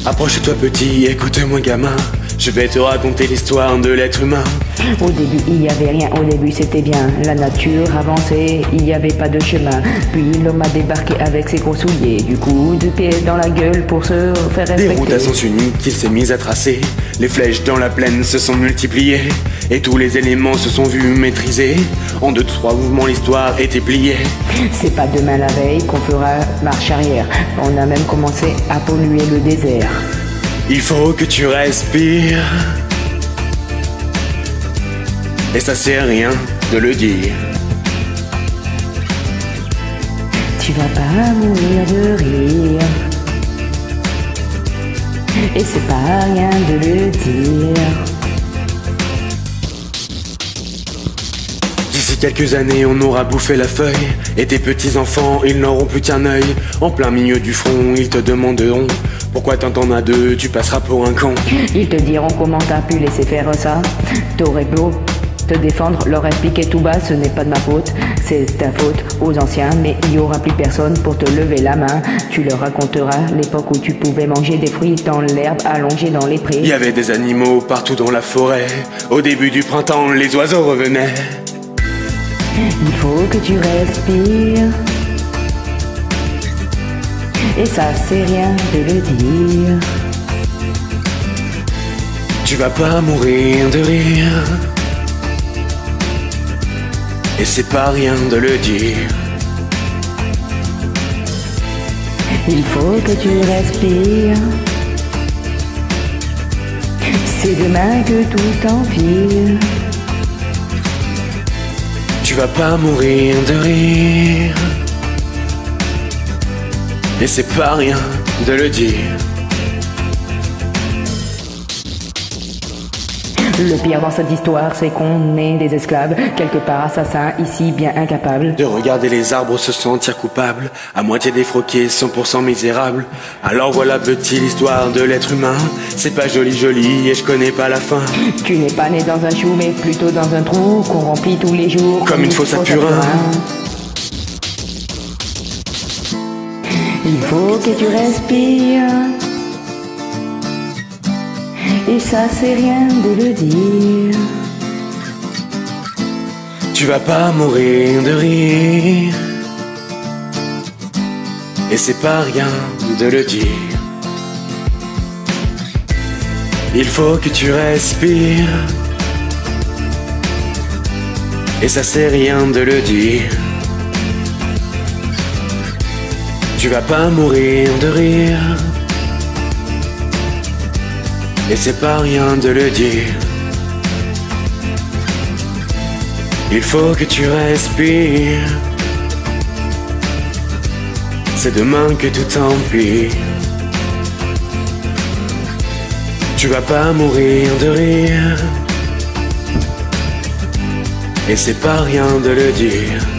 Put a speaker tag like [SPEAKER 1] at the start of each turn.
[SPEAKER 1] Approche-toi petit, écoute-moi gamin. Je vais te raconter l'histoire de l'être humain.
[SPEAKER 2] Au début il y avait rien, au début c'était bien. La nature avançait, il n'y avait pas de chemin. Puis l'homme a débarqué avec ses gros souliers. Du coup, du pied dans la gueule pour se faire respecter.
[SPEAKER 1] Des routes à sens unique qu'il s'est mis à tracer. Les flèches dans la plaine se sont multipliées. Et tous les éléments se sont vus maîtrisés. En 2-3 mouvements l'histoire était pliée.
[SPEAKER 2] C'est pas demain la veille qu'on fera marche arrière. On a même commencé à polluer le désert.
[SPEAKER 1] Il faut que tu respires. Et ça sert à rien de le dire.
[SPEAKER 2] Tu vas pas mourir de rire. Et c'est pas rien de le dire.
[SPEAKER 1] D'ici quelques années on aura bouffé la feuille. Et tes petits enfants ils n'auront plus qu'un œil. En plein milieu du front ils te demanderont pourquoi t'en as deux, tu passeras pour un con.
[SPEAKER 2] Ils te diront comment t'as pu laisser faire ça. T'aurais beau te défendre, leur expliquer tout bas, ce n'est pas de ma faute, c'est ta faute aux anciens, mais il y aura plus personne pour te lever la main. Tu leur raconteras l'époque où tu pouvais manger des fruits dans l'herbe allongée dans les prés.
[SPEAKER 1] Il y avait des animaux partout dans la forêt. Au début du printemps, les oiseaux revenaient.
[SPEAKER 2] Il faut que tu respires. Et ça c'est rien de le dire.
[SPEAKER 1] Tu vas pas mourir de rire. Et c'est pas rien de le dire.
[SPEAKER 2] Il faut que tu respires. C'est demain que tout empire.
[SPEAKER 1] Tu vas pas mourir de rire. Et c'est pas rien de le dire.
[SPEAKER 2] Le pire dans cette histoire, c'est qu'on est des esclaves, quelque part assassins, ici bien incapables
[SPEAKER 1] de regarder les arbres se sentir coupables, à moitié défroqués, 100% misérables. Alors voilà petit l'histoire de l'être humain. C'est pas joli joli et je connais pas la fin.
[SPEAKER 2] Tu n'es pas né dans un chou mais plutôt dans un trou qu'on remplit tous les jours
[SPEAKER 1] comme une fosse à purin.
[SPEAKER 2] Il faut que tu respires. Et ça c'est rien de le dire.
[SPEAKER 1] Tu vas pas mourir de rire. Et c'est pas rien de le dire. Il faut que tu respires. Et ça c'est rien de le dire. Tu vas pas mourir de rire. Et c'est pas rien de le dire. Il faut que tu respires. C'est demain que tout empire. Tu vas pas mourir de rire. Et c'est pas rien de le dire.